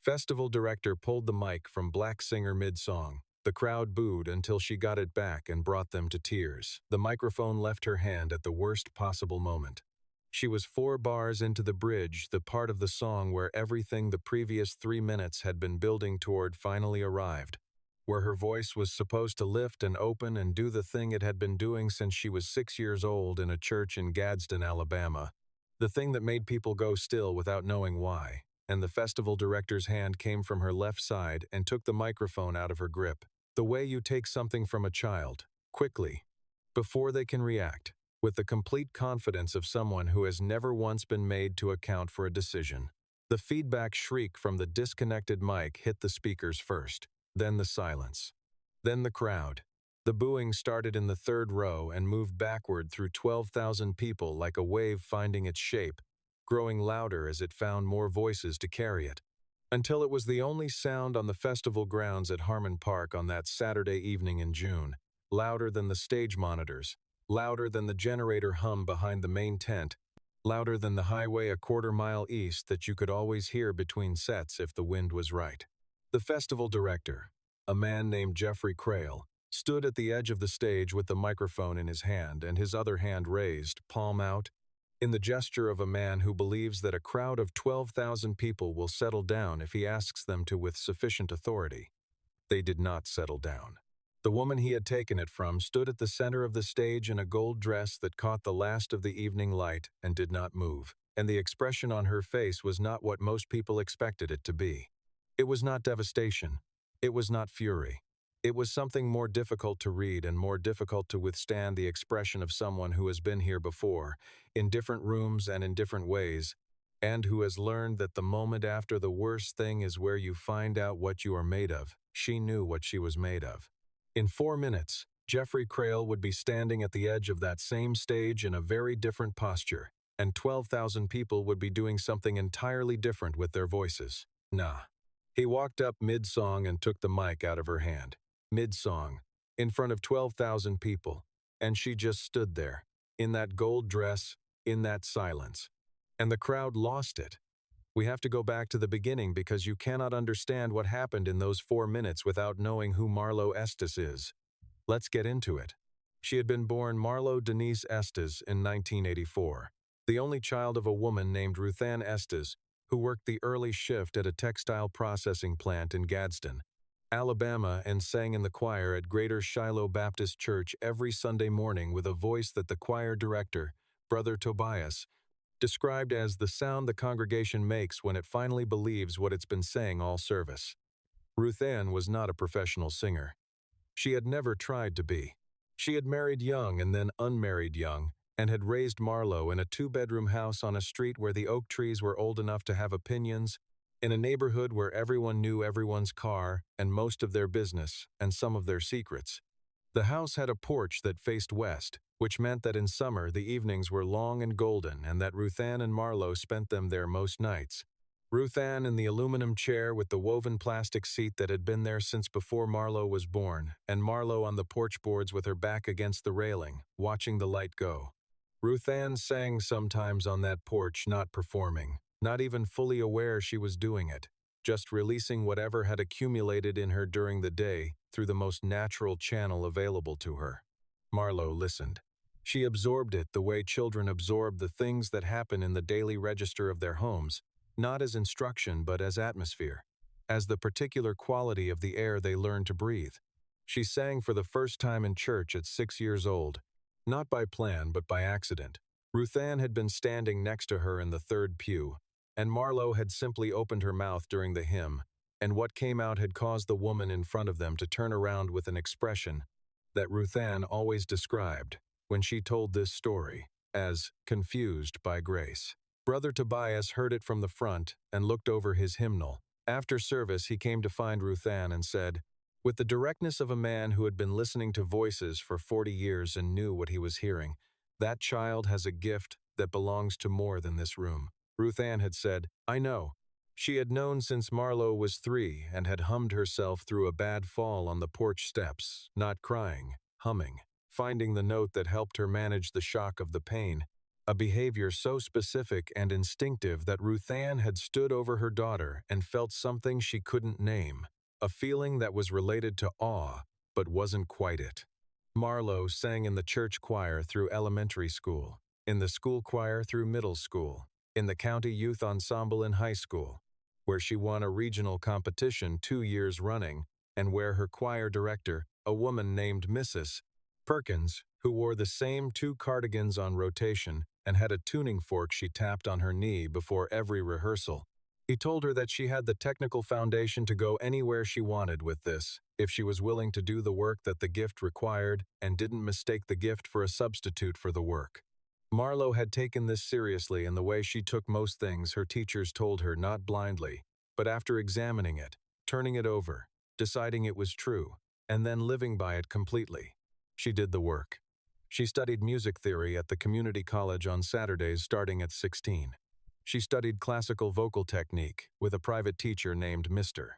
Festival director pulled the mic from black singer mid-song. The crowd booed until she got it back and brought them to tears. The microphone left her hand at the worst possible moment. She was 4 bars into the bridge, the part of the song where everything the previous 3 minutes had been building toward finally arrived, where her voice was supposed to lift and open and do the thing it had been doing since she was 6 years old in a church in Gadsden, Alabama, the thing that made people go still without knowing why. And the festival director's hand came from her left side and took the microphone out of her grip. The way you take something from a child, quickly, before they can react, with the complete confidence of someone who has never once been made to account for a decision. The feedback shriek from the disconnected mic hit the speakers first, then the silence, then the crowd. The booing started in the third row and moved backward through 12,000 people like a wave finding its shape, growing louder as it found more voices to carry it, until it was the only sound on the festival grounds at Harmon Park on that Saturday evening in June, louder than the stage monitors, louder than the generator hum behind the main tent, louder than the highway a quarter-mile east that you could always hear between sets if the wind was right. The festival director, a man named Jeffrey Crail, stood at the edge of the stage with the microphone in his hand and his other hand raised, palm out, in the gesture of a man who believes that a crowd of 12,000 people will settle down if he asks them to with sufficient authority. They did not settle down. The woman he had taken it from stood at the center of the stage in a gold dress that caught the last of the evening light and did not move, and the expression on her face was not what most people expected it to be. It was not devastation. It was not fury. It was something more difficult to read and more difficult to withstand the expression of someone who has been here before, in different rooms and in different ways, and who has learned that the moment after the worst thing is where you find out what you are made of. She knew what she was made of. In 4 minutes, Jeffrey Crail would be standing at the edge of that same stage in a very different posture, and 12,000 people would be doing something entirely different with their voices. Nah. He walked up mid-song and took the mic out of her hand. Mid-song, in front of 12,000 people, and she just stood there, in that gold dress, in that silence. And the crowd lost it. We have to go back to the beginning because you cannot understand what happened in those 4 minutes without knowing who Marlo Estes is. Let's get into it. She had been born Marlo Denise Estes in 1984, the only child of a woman named Ruthann Estes, who worked the early shift at a textile processing plant in Gadsden, Alabama, and sang in the choir at Greater Shiloh Baptist Church every Sunday morning with a voice that the choir director, Brother Tobias, described as the sound the congregation makes when it finally believes what it's been saying all service. Ruthann was not a professional singer. She had never tried to be. She had married young and then unmarried young, and had raised Marlo in a 2-bedroom house on a street where the oak trees were old enough to have opinions, in a neighborhood where everyone knew everyone's car and most of their business and some of their secrets. The house had a porch that faced west, which meant that in summer the evenings were long and golden and that Ruthann and Marlo spent them there most nights. Ruthann in the aluminum chair with the woven plastic seat that had been there since before Marlo was born, and Marlo on the porch boards with her back against the railing, watching the light go. Ruthann sang sometimes on that porch, not performing, not even fully aware she was doing it, just releasing whatever had accumulated in her during the day through the most natural channel available to her. Marlo listened. She absorbed it the way children absorb the things that happen in the daily register of their homes, not as instruction but as atmosphere, as the particular quality of the air they learn to breathe. She sang for the first time in church at 6 years old, not by plan but by accident. Ruthann had been standing next to her in the third pew, and Marlo had simply opened her mouth during the hymn, and what came out had caused the woman in front of them to turn around with an expression that Ruthann always described, when she told this story, as confused by grace. Brother Tobias heard it from the front and looked over his hymnal. After service, he came to find Ruthann and said, with the directness of a man who had been listening to voices for 40 years and knew what he was hearing, "That child has a gift that belongs to more than this room." Ruthann had said, "I know." She had known since Marlo was 3 and had hummed herself through a bad fall on the porch steps, not crying, humming, finding the note that helped her manage the shock of the pain. a behavior so specific and instinctive that Ruthann had stood over her daughter and felt something she couldn't name, a feeling that was related to awe but wasn't quite it. Marlowe sang in the church choir through elementary school, in the school choir through middle school, in the county youth ensemble in high school, where she won a regional competition 2 years running, and where her choir director, a woman named Mrs. Perkins, who wore the same 2 cardigans on rotation and had a tuning fork she tapped on her knee before every rehearsal. He told her that she had the technical foundation to go anywhere she wanted with this, if she was willing to do the work that the gift required and didn't mistake the gift for a substitute for the work. Marlowe had taken this seriously in the way she took most things her teachers told her, not blindly, but after examining it, turning it over, deciding it was true, and then living by it completely. She did the work. She studied music theory at the community college on Saturdays starting at 16. She studied classical vocal technique with a private teacher named Mr.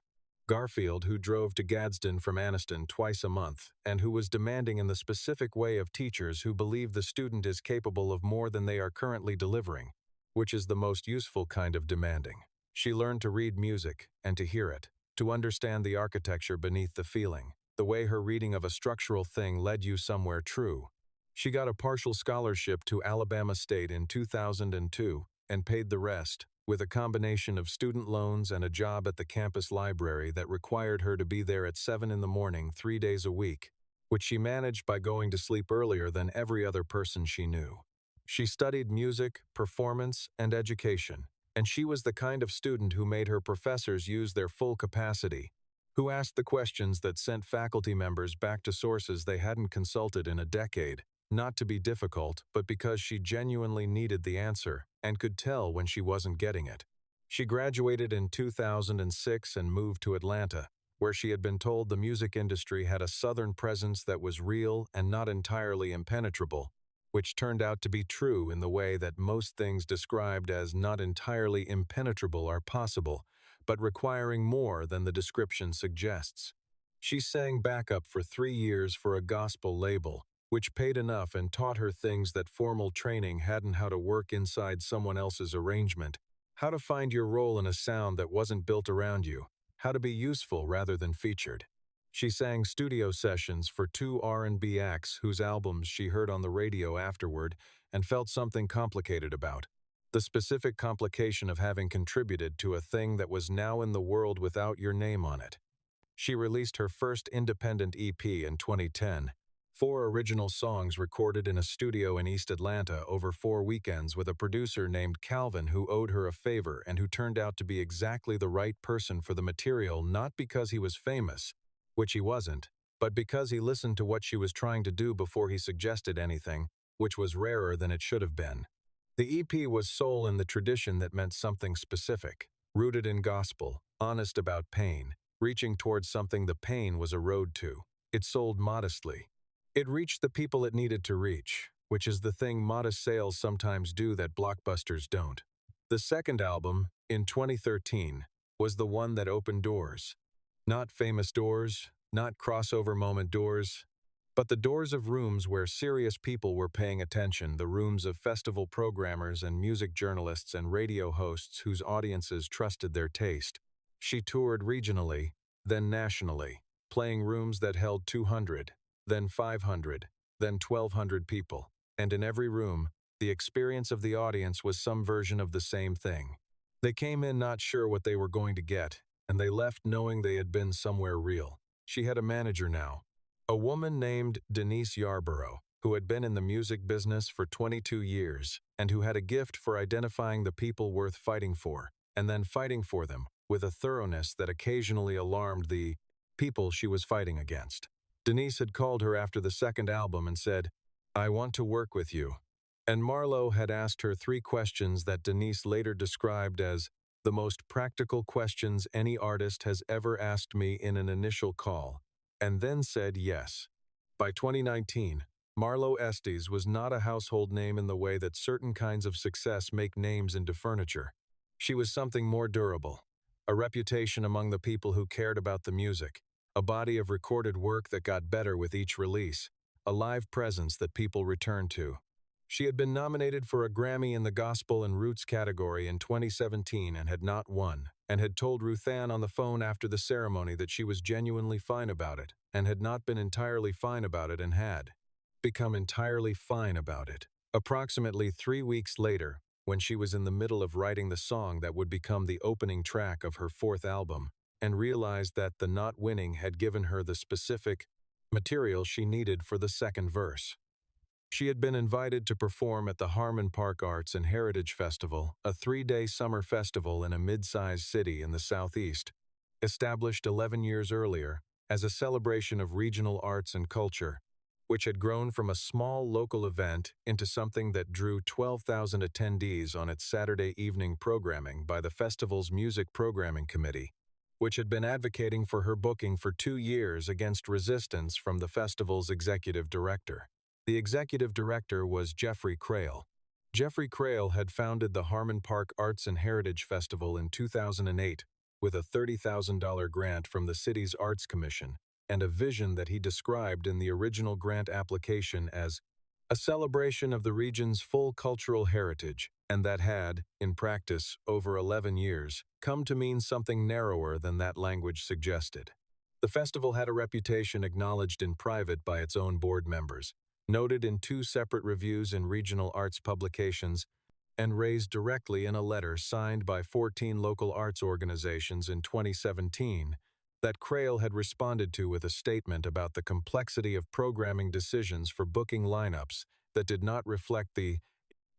Garfield, who drove to Gadsden from Anniston twice a month and who was demanding in the specific way of teachers who believe the student is capable of more than they are currently delivering, which is the most useful kind of demanding. She learned to read music and to hear it, to understand the architecture beneath the feeling, the way her reading of a structural thing led you somewhere true. She got a partial scholarship to Alabama State in 2002 and paid the rest, with a combination of student loans and a job at the campus library that required her to be there at 7 in the morning 3 days a week, which she managed by going to sleep earlier than every other person she knew. She studied music, performance, and education, and she was the kind of student who made her professors use their full capacity, who asked the questions that sent faculty members back to sources they hadn't consulted in a decade, not to be difficult, but because she genuinely needed the answer and could tell when she wasn't getting it. She graduated in 2006 and moved to Atlanta, where she had been told the music industry had a Southern presence that was real and not entirely impenetrable, which turned out to be true in the way that most things described as not entirely impenetrable are possible, but requiring more than the description suggests. She sang backup for 3 years for a gospel label, which paid enough and taught her things that formal training hadn't: how to work inside someone else's arrangement, how to find your role in a sound that wasn't built around you, how to be useful rather than featured. She sang studio sessions for 2 R&B acts whose albums she heard on the radio afterward and felt something complicated about. The specific complication of having contributed to a thing that was now in the world without your name on it. She released her first independent EP in 2010. 4 original songs recorded in a studio in East Atlanta over 4 weekends with a producer named Calvin who owed her a favor and who turned out to be exactly the right person for the material, not because he was famous, which he wasn't, but because he listened to what she was trying to do before he suggested anything, which was rarer than it should have been. The EP was soul in the tradition that meant something specific, rooted in gospel, honest about pain, reaching towards something the pain was a road to. It sold modestly. It reached the people it needed to reach, which is the thing modest sales sometimes do that blockbusters don't. The second album, in 2013, was the one that opened doors. Not famous doors, not crossover moment doors, but the doors of rooms where serious people were paying attention, the rooms of festival programmers and music journalists and radio hosts whose audiences trusted their taste. She toured regionally, then nationally, playing rooms that held 200, then 500, then 1,200 people, and in every room, the experience of the audience was some version of the same thing. They came in not sure what they were going to get, and they left knowing they had been somewhere real. She had a manager now, a woman named Denise Yarborough, who had been in the music business for 22 years, and who had a gift for identifying the people worth fighting for, and then fighting for them, with a thoroughness that occasionally alarmed the people she was fighting against. Denise had called her after the second album and said, "I want to work with you." And Marlowe had asked her 3 questions that Denise later described as the most practical questions any artist has ever asked me in an initial call, and then said yes. By 2019, Marlowe Estes was not a household name in the way that certain kinds of success make names into furniture. She was something more durable, a reputation among the people who cared about the music, a body of recorded work that got better with each release, a live presence that people returned to. She had been nominated for a Grammy in the Gospel and Roots category in 2017 and had not won, and had told Ruthann on the phone after the ceremony that she was genuinely fine about it, and had not been entirely fine about it and had become entirely fine about it. Approximately 3 weeks later, when she was in the middle of writing the song that would become the opening track of her fourth album, and realized that the not winning had given her the specific material she needed for the second verse. She had been invited to perform at the Harmon Park Arts and Heritage Festival, a 3-day summer festival in a mid-sized city in the Southeast, established 11 years earlier as a celebration of regional arts and culture, which had grown from a small local event into something that drew 12,000 attendees on its Saturday evening programming by the festival's Music Programming Committee, which had been advocating for her booking for 2 years against resistance from the festival's executive director. The executive director was Jeffrey Crail. Jeffrey Crail had founded the Harmon Park Arts and Heritage Festival in 2008 with a $30,000 grant from the city's Arts Commission and a vision that he described in the original grant application as a celebration of the region's full cultural heritage, and that had, in practice, over 11 years, come to mean something narrower than that language suggested. The festival had a reputation acknowledged in private by its own board members, noted in 2 separate reviews in regional arts publications, and raised directly in a letter signed by 14 local arts organizations in 2017 that Crail had responded to with a statement about the complexity of programming decisions for booking lineups that did not reflect the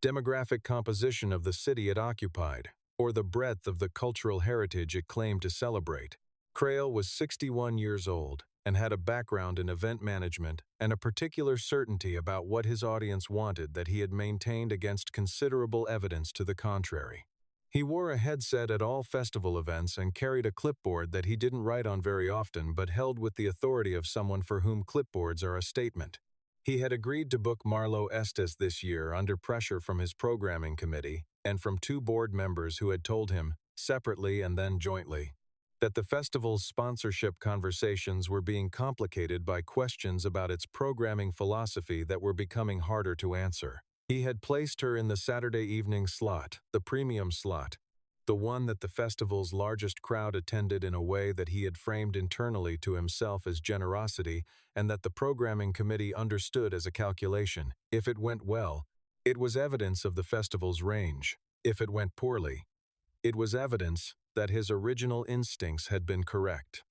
demographic composition of the city it occupied, or the breadth of the cultural heritage it claimed to celebrate. Crail was 61 years old and had a background in event management and a particular certainty about what his audience wanted that he had maintained against considerable evidence to the contrary. He wore a headset at all festival events and carried a clipboard that he didn't write on very often but held with the authority of someone for whom clipboards are a statement. He had agreed to book Marlo Estes this year under pressure from his programming committee and from 2 board members who had told him, separately and then jointly, that the festival's sponsorship conversations were being complicated by questions about its programming philosophy that were becoming harder to answer. He had placed her in the Saturday evening slot, the premium slot, the one that the festival's largest crowd attended in a way that he had framed internally to himself as generosity and that the programming committee understood as a calculation. If it went well, it was evidence of the festival's range. If it went poorly, it was evidence that his original instincts had been correct.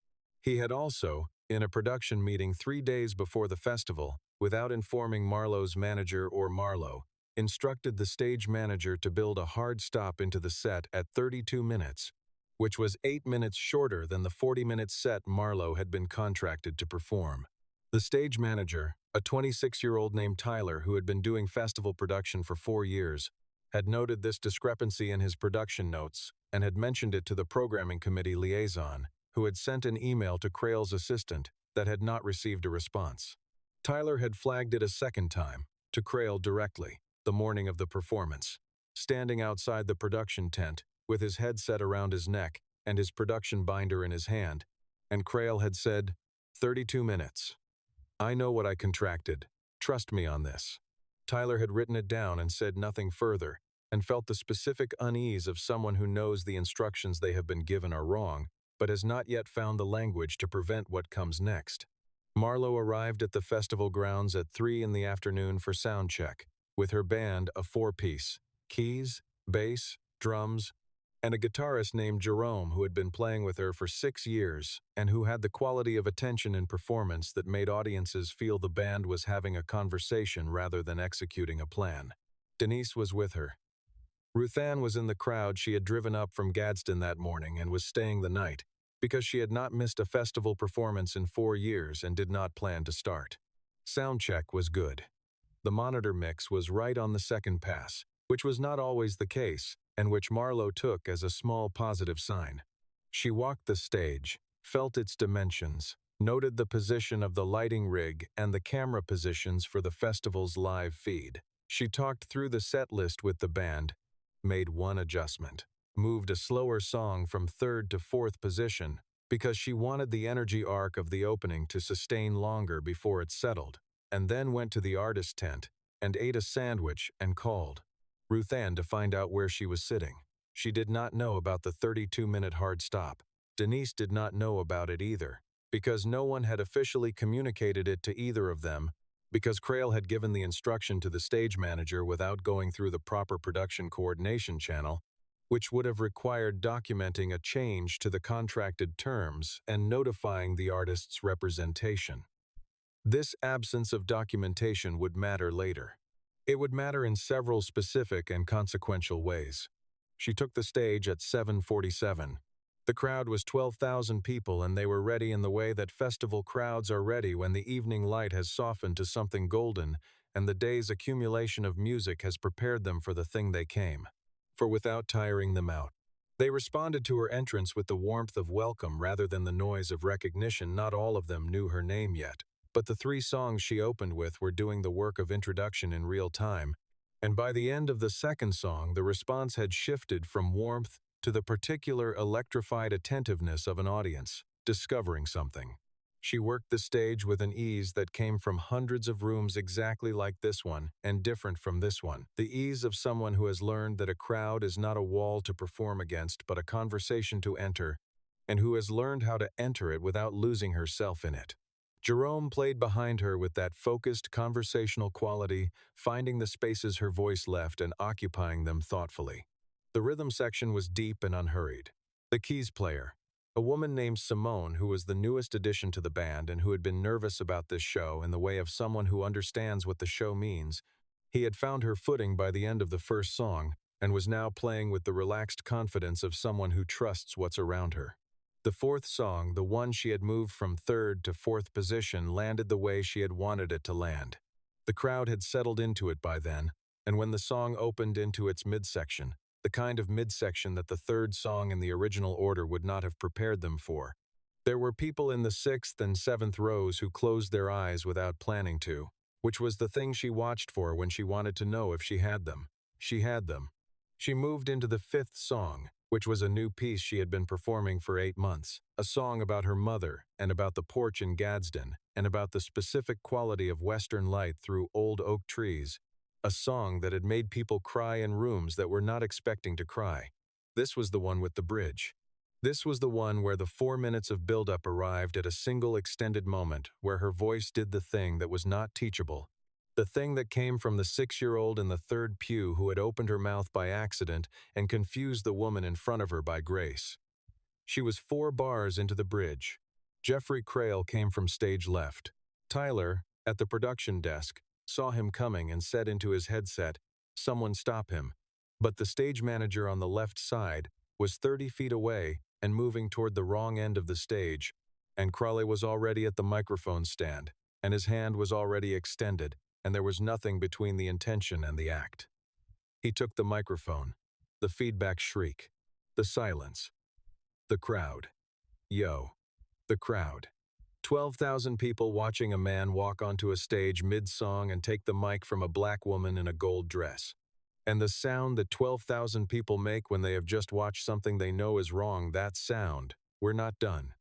He had also, in a production meeting 3 days before the festival, without informing Marlo's manager or Marlo, instructed the stage manager to build a hard stop into the set at 32 minutes, which was 8 minutes shorter than the 40-minute set Marlo had been contracted to perform. The stage manager, a 26-year-old named Tyler who had been doing festival production for 4 years, had noted this discrepancy in his production notes and had mentioned it to the programming committee liaison, who had sent an email to Crail's assistant that had not received a response. Tyler had flagged it a second time, to Crail directly, the morning of the performance, standing outside the production tent with his headset around his neck and his production binder in his hand, and Crail had said, 32 minutes. I know what I contracted. Trust me on this. Tyler had written it down and said nothing further, and felt the specific unease of someone who knows the instructions they have been given are wrong, but has not yet found the language to prevent what comes next. Marlo arrived at the festival grounds at 3 in the afternoon for sound check, with her band, a 4-piece, keys, bass, drums, and a guitarist named Jerome who had been playing with her for 6 years and who had the quality of attention and performance that made audiences feel the band was having a conversation rather than executing a plan. Denise was with her. Ruthann was in the crowd. She had driven up from Gadsden that morning and was staying the night because she had not missed a festival performance in 4 years and did not plan to start. Sound check was good. The monitor mix was right on the second pass, which was not always the case, and which Marlo took as a small positive sign. She walked the stage, felt its dimensions, noted the position of the lighting rig and the camera positions for the festival's live feed. She talked through the set list with the band, made one adjustment, moved a slower song from 3rd to 4th position because she wanted the energy arc of the opening to sustain longer before it settled, and then went to the artist tent, and ate a sandwich and called Ruth Ann to find out where she was sitting. She did not know about the 32-minute hard stop. Denise did not know about it either, because no one had officially communicated it to either of them, because Crail had given the instruction to the stage manager without going through the proper production coordination channel, which would have required documenting a change to the contracted terms and notifying the artist's representation. This absence of documentation would matter later. It would matter in several specific and consequential ways. She took the stage at 7:47. The crowd was 12,000 people, and they were ready in the way that festival crowds are ready when the evening light has softened to something golden and the day's accumulation of music has prepared them for the thing they came for without tiring them out. They responded to her entrance with the warmth of welcome rather than the noise of recognition. Not all of them knew her name yet, but the 3 songs she opened with were doing the work of introduction in real time, and by the end of the second song, the response had shifted from warmth to the particular electrified attentiveness of an audience, discovering something. She worked the stage with an ease that came from hundreds of rooms exactly like this one and different from this one. The ease of someone who has learned that a crowd is not a wall to perform against but a conversation to enter, and who has learned how to enter it without losing herself in it. Jerome played behind her with that focused conversational quality, finding the spaces her voice left and occupying them thoughtfully. The rhythm section was deep and unhurried. The keys player, a woman named Simone, who was the newest addition to the band and who had been nervous about this show in the way of someone who understands what the show means, he had found her footing by the end of the first song and was now playing with the relaxed confidence of someone who trusts what's around her. The fourth song, the one she had moved from third to fourth position, landed the way she had wanted it to land. The crowd had settled into it by then, and when the song opened into its midsection, the kind of midsection that the third song in the original order would not have prepared them for, there were people in the 6th and 7th rows who closed their eyes without planning to, which was the thing she watched for when she wanted to know if she had them. She had them. She moved into the 5th song, which was a new piece she had been performing for 8 months, a song about her mother and about the porch in Gadsden and about the specific quality of western light through old oak trees, a song that had made people cry in rooms that were not expecting to cry. This was the one with the bridge. This was the one where the 4 minutes of build-up arrived at a single extended moment where her voice did the thing that was not teachable, the thing that came from the 6-year-old in the third pew who had opened her mouth by accident and confused the woman in front of her by grace. She was 4 bars into the bridge. Jeffrey Crail came from stage left. Tyler, at the production desk, saw him coming and said into his headset, "Someone stop him." But the stage manager on the left side was 30 feet away and moving toward the wrong end of the stage, and Crawley was already at the microphone stand, and his hand was already extended, and there was nothing between the intention and the act. He took the microphone, the feedback shriek, the silence, the crowd. Yo, the crowd. 12,000 people watching a man walk onto a stage mid-song and take the mic from a black woman in a gold dress. And the sound that 12,000 people make when they have just watched something they know is wrong, that sound, we're not done.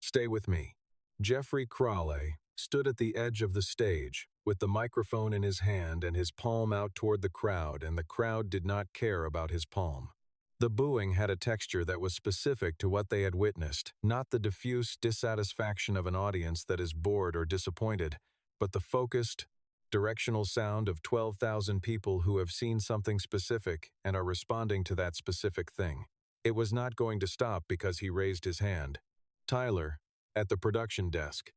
Stay with me. Jeffrey Crawley stood at the edge of the stage, with the microphone in his hand and his palm out toward the crowd, and the crowd did not care about his palm. The booing had a texture that was specific to what they had witnessed, not the diffuse dissatisfaction of an audience that is bored or disappointed, but the focused, directional sound of 12,000 people who have seen something specific and are responding to that specific thing. It was not going to stop because he raised his hand. Tyler, at the production desk,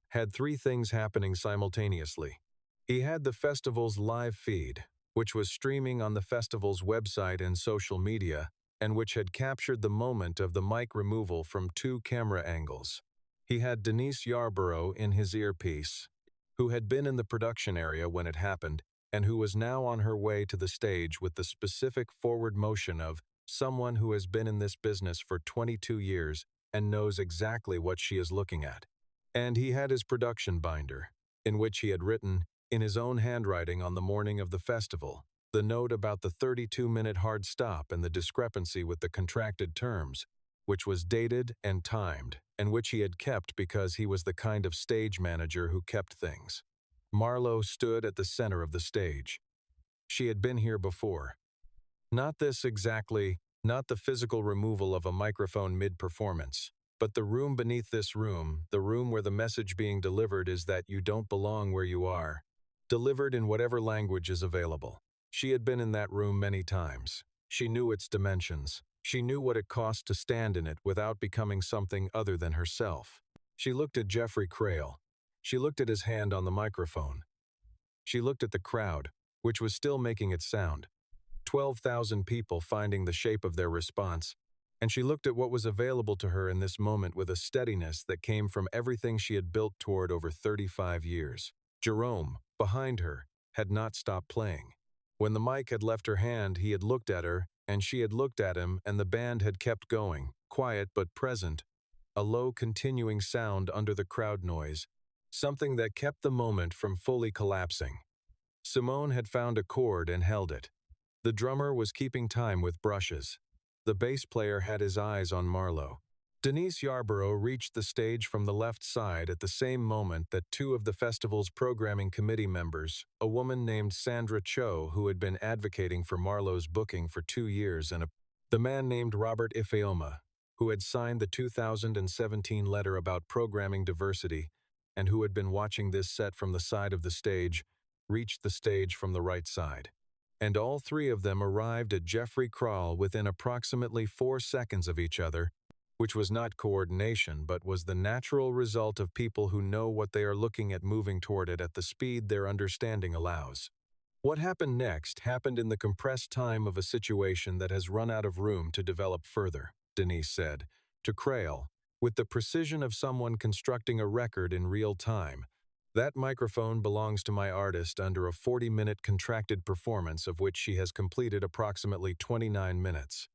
had 3 things happening simultaneously. He had the festival's live feed, which was streaming on the festival's website and social media, and which had captured the moment of the mic removal from 2 camera angles. He had Denise Yarborough in his earpiece, who had been in the production area when it happened, and who was now on her way to the stage with the specific forward motion of someone who has been in this business for 22 years and knows exactly what she is looking at. And he had his production binder, in which he had written, in his own handwriting on the morning of the festival, the note about the 32-minute hard stop and the discrepancy with the contracted terms, which was dated and timed, and which he had kept because he was the kind of stage manager who kept things. Marlowe stood at the center of the stage. She had been here before. Not this exactly, not the physical removal of a microphone mid-performance, but the room beneath this room, the room where the message being delivered is that you don't belong where you are, delivered in whatever language is available. She had been in that room many times. She knew its dimensions. She knew what it cost to stand in it without becoming something other than herself. She looked at Jeffrey Crail. She looked at his hand on the microphone. She looked at the crowd, which was still making its sound. 12,000 people finding the shape of their response, and she looked at what was available to her in this moment with a steadiness that came from everything she had built toward over 35 years. Jerome, behind her, had not stopped playing. When the mic had left her hand, he had looked at her, and she had looked at him, and the band had kept going, quiet but present, a low continuing sound under the crowd noise, something that kept the moment from fully collapsing. Simone had found a chord and held it. The drummer was keeping time with brushes. The bass player had his eyes on Marlowe. Denise Yarborough reached the stage from the left side at the same moment that two of the festival's programming committee members, a woman named Sandra Cho who had been advocating for Marlowe's booking for 2 years and the man named Robert Ifeoma, who had signed the 2017 letter about programming diversity and who had been watching this set from the side of the stage, reached the stage from the right side. And all three of them arrived at Jeffrey Crawl within approximately 4 seconds of each other, which was not coordination but was the natural result of people who know what they are looking at moving toward it at the speed their understanding allows. What happened next happened in the compressed time of a situation that has run out of room to develop further, Denise said, to Crail, with the precision of someone constructing a record in real time. That microphone belongs to my artist under a 40-minute contracted performance of which she has completed approximately 29 minutes.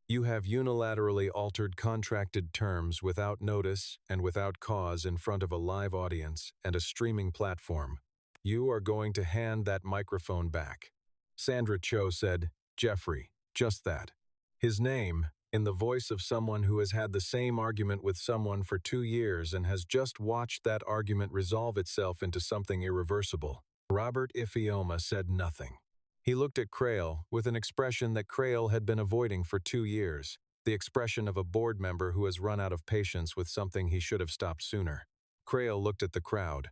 You have unilaterally altered contracted terms without notice and without cause in front of a live audience and a streaming platform. You are going to hand that microphone back. Sandra Cho said, Jeffrey, just that. His name, in the voice of someone who has had the same argument with someone for 2 years and has just watched that argument resolve itself into something irreversible. Robert Ifeoma said nothing. He looked at Crail with an expression that Crail had been avoiding for 2 years, the expression of a board member who has run out of patience with something he should have stopped sooner. Crail looked at the crowd.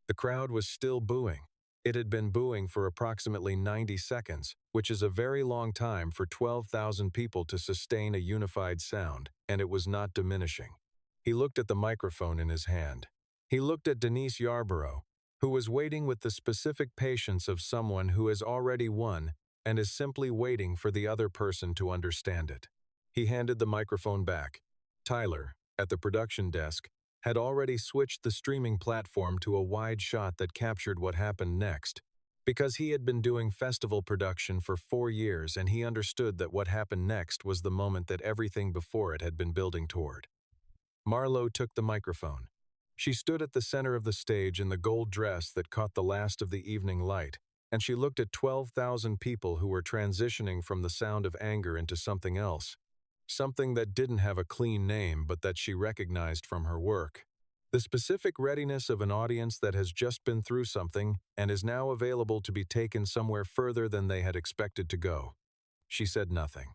The crowd was still booing. It had been booing for approximately 90 seconds, which is a very long time for 12,000 people to sustain a unified sound, and it was not diminishing. He looked at the microphone in his hand. He looked at Denise Yarborough, who was waiting with the specific patience of someone who has already won and is simply waiting for the other person to understand it. He handed the microphone back. Tyler, at the production desk, had already switched the streaming platform to a wide shot that captured what happened next, because he had been doing festival production for 4 years and he understood that what happened next was the moment that everything before it had been building toward. Marlowe took the microphone. She stood at the center of the stage in the gold dress that caught the last of the evening light, and she looked at 12,000 people who were transitioning from the sound of anger into something else. Something that didn't have a clean name but that she recognized from her work. The specific readiness of an audience that has just been through something and is now available to be taken somewhere further than they had expected to go. She said nothing.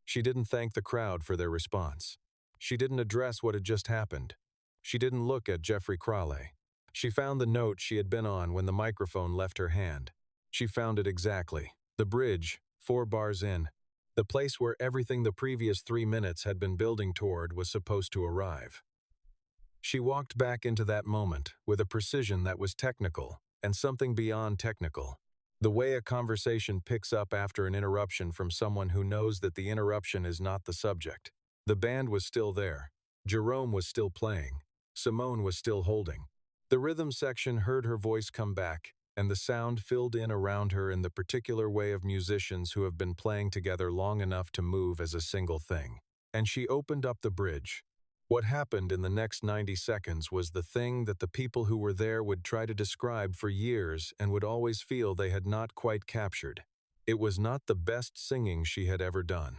She didn't thank the crowd for their response. She didn't address what had just happened. She didn't look at Jeffrey Crawley. She found the note she had been on when the microphone left her hand. She found it exactly. The bridge, 4 bars in. The place where everything the previous 3 minutes had been building toward was supposed to arrive. She walked back into that moment with a precision that was technical and something beyond technical. The way a conversation picks up after an interruption from someone who knows that the interruption is not the subject. The band was still there. Jerome was still playing. Simone was still holding. The rhythm section heard her voice come back, and the sound filled in around her in the particular way of musicians who have been playing together long enough to move as a single thing. And she opened up the bridge. What happened in the next 90 seconds was the thing that the people who were there would try to describe for years and would always feel they had not quite captured. It was not the best singing she had ever done.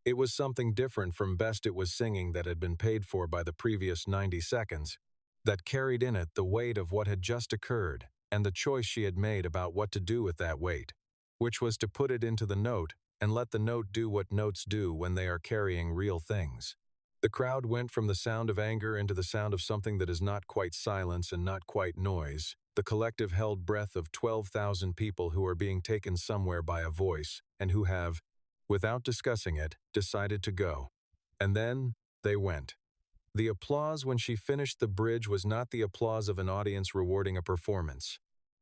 It was something different from best it was singing that had been paid for by the previous 90 seconds, that carried in it the weight of what had just occurred, and the choice she had made about what to do with that weight, which was to put it into the note and let the note do what notes do when they are carrying real things. The crowd went from the sound of anger into the sound of something that is not quite silence and not quite noise, the collective held breath of 12,000 people who are being taken somewhere by a voice and who have, without discussing it, decided to go. And then, they went. The applause when she finished the bridge was not the applause of an audience rewarding a performance.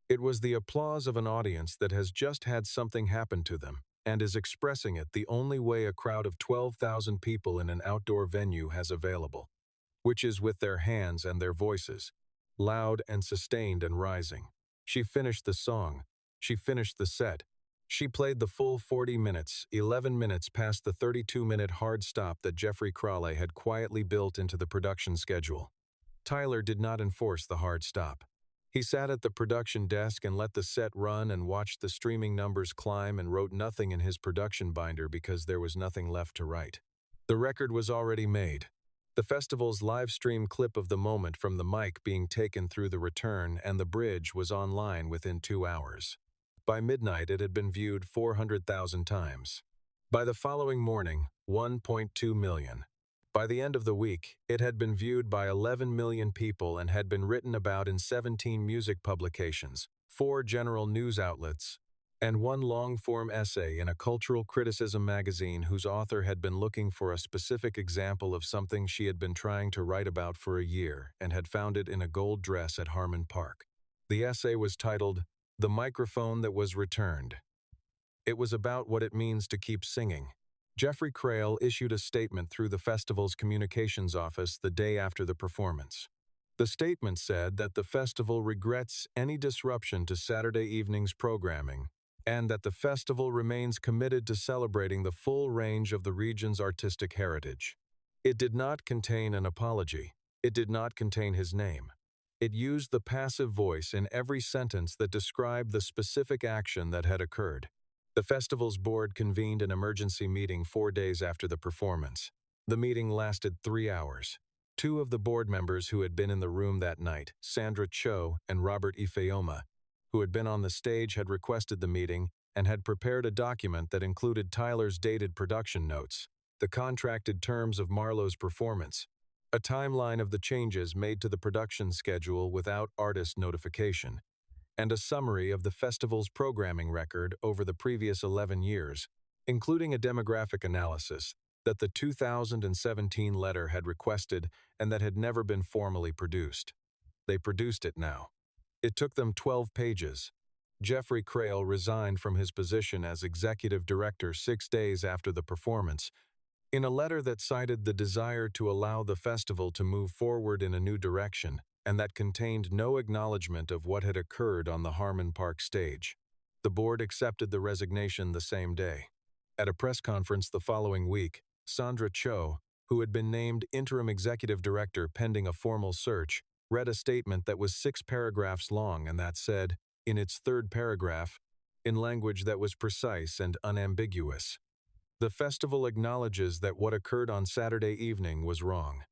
It was the applause of an audience that has just had something happen to them and is expressing it the only way a crowd of 12,000 people in an outdoor venue has available, which is with their hands and their voices, loud and sustained and rising. She finished the song. She finished the set. She played the full 40 minutes, 11 minutes past the 32-minute hard stop that Jeffrey Crawley had quietly built into the production schedule. Tyler did not enforce the hard stop. He sat at the production desk and let the set run and watched the streaming numbers climb and wrote nothing in his production binder because there was nothing left to write. The record was already made. The festival's live stream clip of the moment from the mic being taken through the return and the bridge was online within 2 hours. By midnight, it had been viewed 400,000 times. By the following morning, 1.2 million. By the end of the week, it had been viewed by 11 million people and had been written about in 17 music publications, 4 general news outlets, and 1 long-form essay in a cultural criticism magazine whose author had been looking for a specific example of something she had been trying to write about for a year and had found it in a gold dress at Harmon Park. The essay was titled, "The Microphone That Was Returned." It was about what it means to keep singing. Jeffrey Crail issued a statement through the festival's communications office the day after the performance. The statement said that the festival regrets any disruption to Saturday evening's programming and that the festival remains committed to celebrating the full range of the region's artistic heritage. It did not contain an apology. It did not contain his name. It used the passive voice in every sentence that described the specific action that had occurred. The festival's board convened an emergency meeting 4 days after the performance. The meeting lasted 3 hours. 2 of the board members who had been in the room that night, Sandra Cho and Robert Ifeoma, who had been on the stage, had requested the meeting and had prepared a document that included Tyler's dated production notes, the contracted terms of Marlowe's performance, a timeline of the changes made to the production schedule without artist notification, and a summary of the festival's programming record over the previous 11 years, including a demographic analysis that the 2017 letter had requested and that had never been formally produced. They produced it now. It took them 12 pages. Jeffrey Crail resigned from his position as executive director 6 days after the performance, in a letter that cited the desire to allow the festival to move forward in a new direction, and that contained no acknowledgement of what had occurred on the Harmon Park stage. The board accepted the resignation the same day. At a press conference the following week, Sandra Cho, who had been named interim executive director pending a formal search, read a statement that was 6 paragraphs long and that said, in its 3rd paragraph, in language that was precise and unambiguous, "The festival acknowledges that what occurred on Saturday evening was wrong.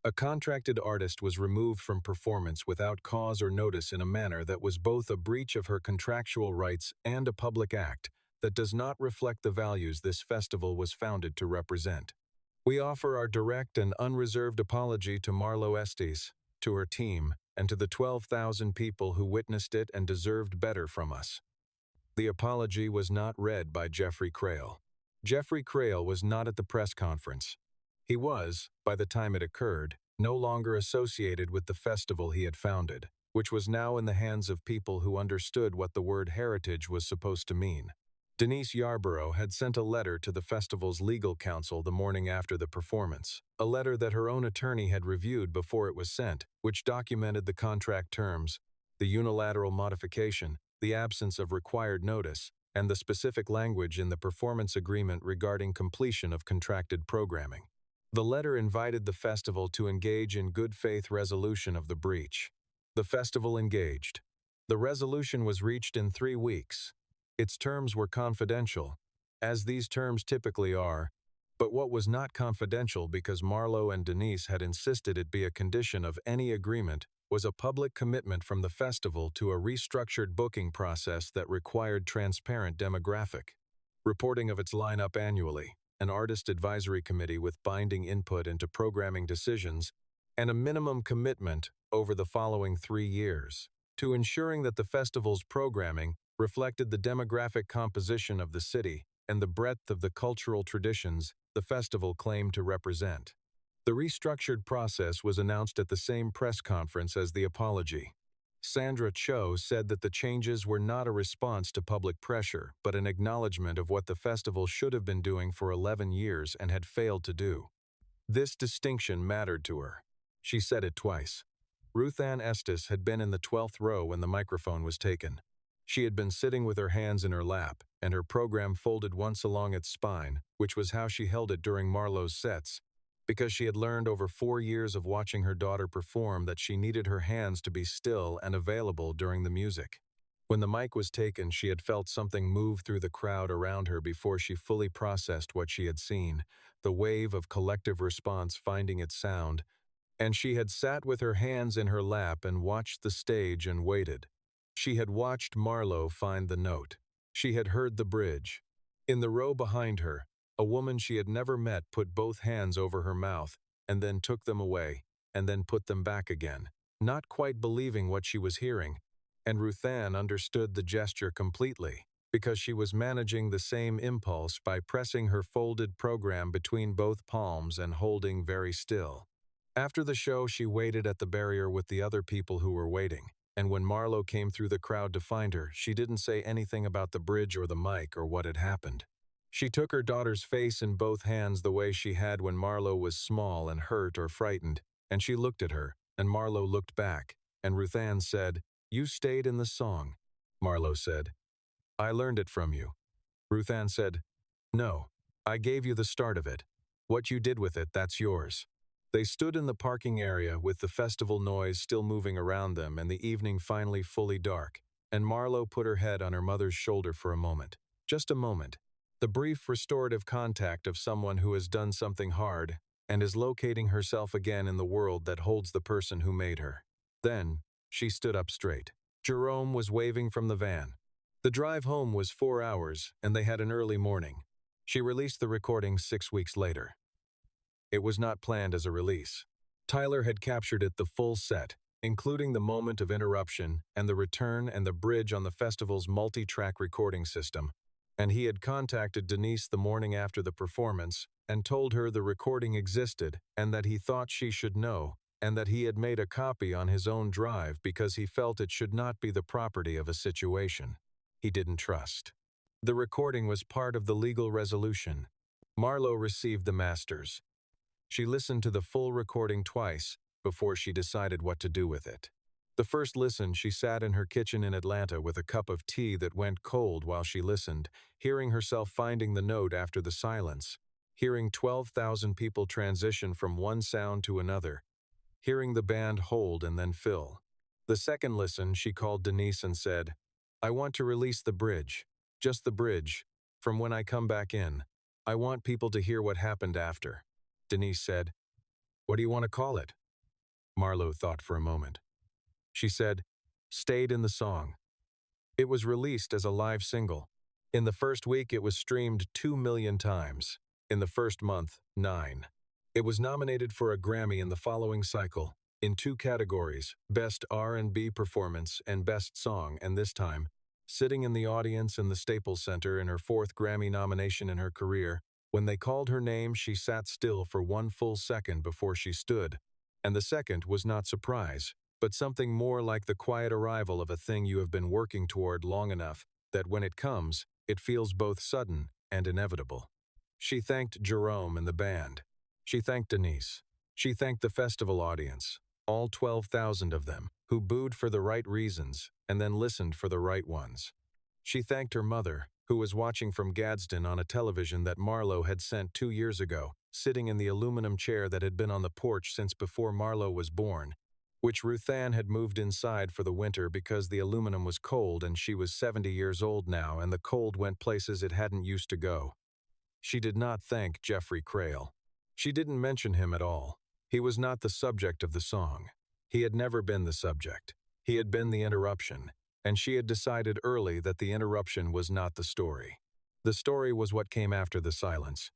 A contracted artist was removed from performance without cause or notice in a manner that was both a breach of her contractual rights and a public act that does not reflect the values this festival was founded to represent. We offer our direct and unreserved apology to Marlo Estes, to her team, and to the 12,000 people who witnessed it and deserved better from us." The apology was not read by Jeffrey Crail. Jeffrey Crail was not at the press conference. He was, by the time it occurred, no longer associated with the festival he had founded, which was now in the hands of people who understood what the word heritage was supposed to mean. Denise Yarborough had sent a letter to the festival's legal counsel the morning after the performance, a letter that her own attorney had reviewed before it was sent, which documented the contract terms, the unilateral modification, the absence of required notice, and the specific language in the performance agreement regarding completion of contracted programming. The letter invited the festival to engage in good faith resolution of the breach. The festival engaged. The resolution was reached in 3 weeks. Its terms were confidential, as these terms typically are, but what was not confidential because Marlo and Denise had insisted it be a condition of any agreement was a public commitment from the festival to a restructured booking process that required transparent demographic, reporting of its lineup annually, an artist advisory committee with binding input into programming decisions, and a minimum commitment over the following 3 years to ensuring that the festival's programming reflected the demographic composition of the city and the breadth of the cultural traditions the festival claimed to represent. The restructured process was announced at the same press conference as the apology. Sandra Cho said that the changes were not a response to public pressure, but an acknowledgement of what the festival should have been doing for 11 years and had failed to do. This distinction mattered to her. She said it twice. Ruth Ann Estes had been in the 12th row when the microphone was taken. She had been sitting with her hands in her lap, and her program folded once along its spine, which was how she held it during Marlowe's sets, because she had learned over 4 years of watching her daughter perform that she needed her hands to be still and available during the music. When the mic was taken, she had felt something move through the crowd around her before she fully processed what she had seen, the wave of collective response finding its sound, and she had sat with her hands in her lap and watched the stage and waited. She had watched Marlowe find the note. She had heard the bridge. In the row behind her, a woman she had never met put both hands over her mouth, and then took them away, and then put them back again, not quite believing what she was hearing. And Ruth Ann understood the gesture completely, because she was managing the same impulse by pressing her folded program between both palms and holding very still. After the show, she waited at the barrier with the other people who were waiting, and when Marlowe came through the crowd to find her, she didn't say anything about the bridge or the mic or what had happened. She took her daughter's face in both hands the way she had when Marlowe was small and hurt or frightened, and she looked at her, and Marlowe looked back, and Ruth Ann said, "You stayed in the song." Marlowe said, "I learned it from you." Ruth Ann said, "No, I gave you the start of it. What you did with it, that's yours." They stood in the parking area with the festival noise still moving around them and the evening finally fully dark, and Marlowe put her head on her mother's shoulder for a moment. Just a moment. The brief restorative contact of someone who has done something hard and is locating herself again in the world that holds the person who made her. Then, she stood up straight. Jerome was waving from the van. The drive home was 4 hours, and they had an early morning. She released the recording 6 weeks later. It was not planned as a release. Tyler had captured it the full set, including the moment of interruption and the return and the bridge on the festival's multi-track recording system, and he had contacted Denise the morning after the performance and told her the recording existed and that he thought she should know, and that he had made a copy on his own drive because he felt it should not be the property of a situation he didn't trust. The recording was part of the legal resolution. Marlowe received the masters. She listened to the full recording twice before she decided what to do with it. The first listen, she sat in her kitchen in Atlanta with a cup of tea that went cold while she listened, hearing herself finding the note after the silence, hearing 12,000 people transition from one sound to another, hearing the band hold and then fill. The second listen, she called Denise and said, "I want to release the bridge, just the bridge, from when I come back in. I want people to hear what happened after." Denise said, "What do you want to call it?" Marlowe thought for a moment. She said, "Stayed in the Song." It was released as a live single. In the first week, it was streamed 2 million times. In the first month, 9. It was nominated for a Grammy in the following cycle, in 2 categories, Best R&B Performance and Best Song, and this time, sitting in the audience in the Staples Center in her 4th Grammy nomination in her career, when they called her name, she sat still for 1 full second before she stood, and the second was not surprise, but something more like the quiet arrival of a thing you have been working toward long enough that when it comes, it feels both sudden and inevitable. She thanked Jerome and the band. She thanked Denise. She thanked the festival audience, all 12,000 of them, who booed for the right reasons and then listened for the right ones. She thanked her mother, who was watching from Gadsden on a television that Marlowe had sent 2 years ago, sitting in the aluminum chair that had been on the porch since before Marlowe was born, which Ruth Ann had moved inside for the winter because the aluminum was cold and she was 70 years old now and the cold went places it hadn't used to go. She did not thank Jeffrey Crail. She didn't mention him at all. He was not the subject of the song. He had never been the subject. He had been the interruption, and she had decided early that the interruption was not the story. The story was what came after the silence.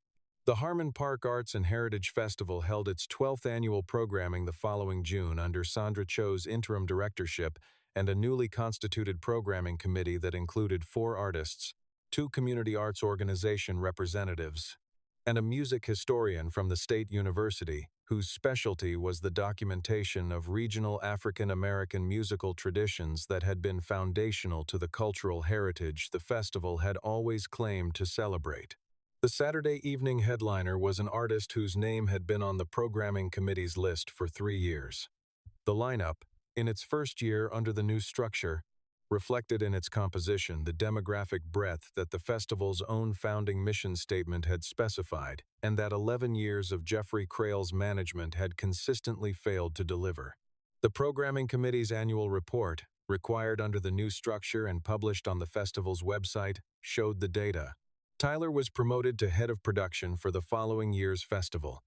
The Harmon Park Arts and Heritage Festival held its 12th annual programming the following June under Sandra Cho's interim directorship and a newly constituted programming committee that included 4 artists, 2 community arts organization representatives, and a music historian from the State University, whose specialty was the documentation of regional African American musical traditions that had been foundational to the cultural heritage the festival had always claimed to celebrate. The Saturday evening headliner was an artist whose name had been on the programming committee's list for 3 years. The lineup, in its first year under the new structure, reflected in its composition the demographic breadth that the festival's own founding mission statement had specified and that 11 years of Jeffrey Crail's management had consistently failed to deliver. The programming committee's annual report, required under the new structure and published on the festival's website, showed the data. Tyler was promoted to head of production for the following year's festival.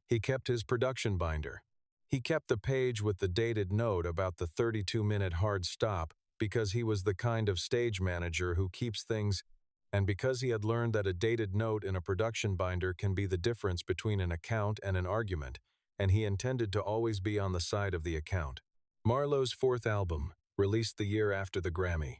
He kept his production binder. He kept the page with the dated note about the 32-minute hard stop because he was the kind of stage manager who keeps things, and because he had learned that a dated note in a production binder can be the difference between an account and an argument, and he intended to always be on the side of the account. Marlowe's 4th album, released the year after the Grammy,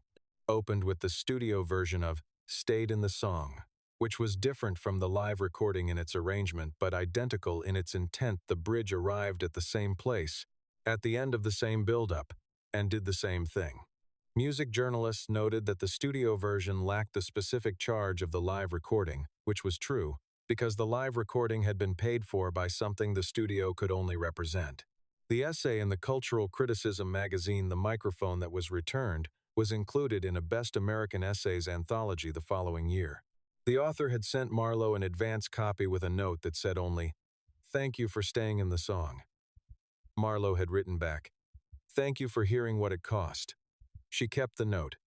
opened with the studio version of Stayed in the Song, which was different from the live recording in its arrangement but identical in its intent. The bridge arrived at the same place, at the end of the same build-up, and did the same thing. Music journalists noted that the studio version lacked the specific charge of the live recording, which was true, because the live recording had been paid for by something the studio could only represent. The essay in the cultural criticism magazine The Microphone that was returned was included in a Best American Essays anthology the following year. The author had sent Marlowe an advance copy with a note that said only, "Thank you for staying in the song." Marlowe had written back, "Thank you for hearing what it cost." She kept the note.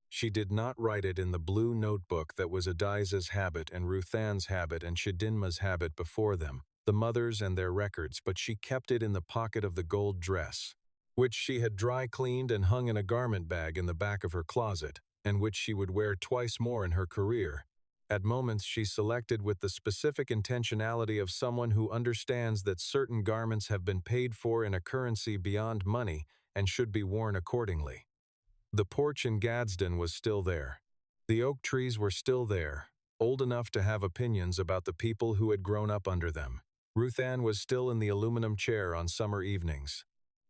She did not write it in the blue notebook that was Adiza's habit and Ruthan's habit and Chidinma's habit before them, the mothers and their records, but she kept it in the pocket of the gold dress, which she had dry cleaned and hung in a garment bag in the back of her closet, and which she would wear twice more in her career. At moments she selected with the specific intentionality of someone who understands that certain garments have been paid for in a currency beyond money and should be worn accordingly. The porch in Gadsden was still there. The oak trees were still there, old enough to have opinions about the people who had grown up under them. Ruthann was still in the aluminum chair on summer evenings.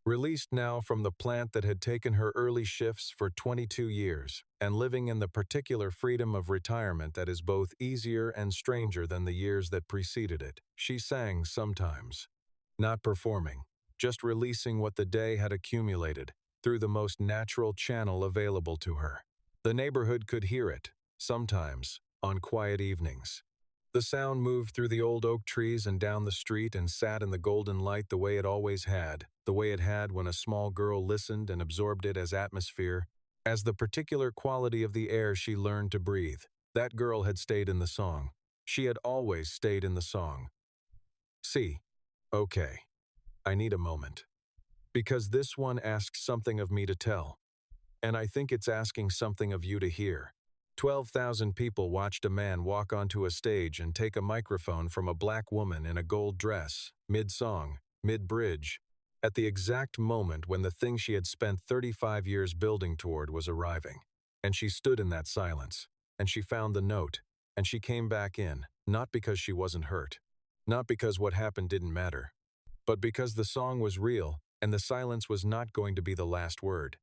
Released now from the plant that had taken her early shifts for 22 years, and living in the particular freedom of retirement that is both easier and stranger than the years that preceded it, she sang sometimes. Not performing, just releasing what the day had accumulated, through the most natural channel available to her. The neighborhood could hear it, sometimes, on quiet evenings. The sound moved through the old oak trees and down the street and sat in the golden light the way it always had, the way it had when a small girl listened and absorbed it as atmosphere, as the particular quality of the air she learned to breathe. That girl had stayed in the song. She had always stayed in the song. See, okay, I need a moment. Because this one asks something of me to tell. And I think it's asking something of you to hear. 12,000 people watched a man walk onto a stage and take a microphone from a black woman in a gold dress, mid-song, mid-bridge, at the exact moment when the thing she had spent 35 years building toward was arriving. And she stood in that silence, and she found the note, and she came back in, not because she wasn't hurt, not because what happened didn't matter, but because the song was real, and the silence was not going to be the last word.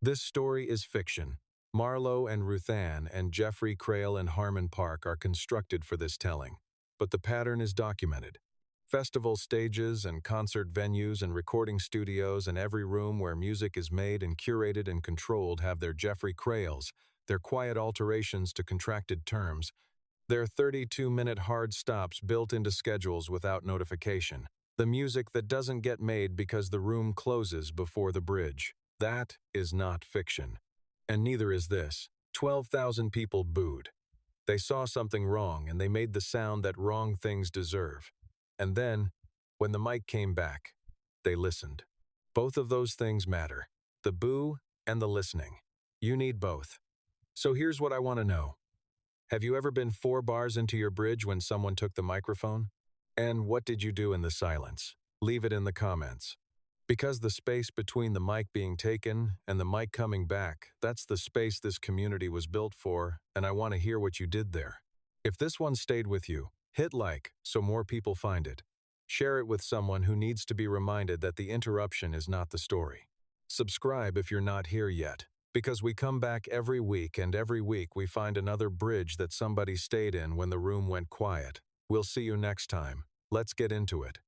This story is fiction. Marlowe and Ruthann and Jeffrey Crail and Harmon Park are constructed for this telling, but the pattern is documented. Festival stages and concert venues and recording studios and every room where music is made and curated and controlled have their Jeffrey Crails, their quiet alterations to contracted terms, their 32-minute hard stops built into schedules without notification. The music that doesn't get made because the room closes before the bridge. That is not fiction. And neither is this. 12,000 people booed. They saw something wrong and they made the sound that wrong things deserve. And then, when the mic came back, they listened. Both of those things matter. The boo and the listening. You need both. So here's what I want to know. Have you ever been 4 bars into your bridge when someone took the microphone? And what did you do in the silence? Leave it in the comments. Because the space between the mic being taken and the mic coming back, that's the space this community was built for, and I want to hear what you did there. If this one stayed with you, hit like so more people find it. Share it with someone who needs to be reminded that the interruption is not the story. Subscribe if you're not here yet, because we come back every week and every week we find another bridge that somebody stayed in when the room went quiet. We'll see you next time. Let's get into it.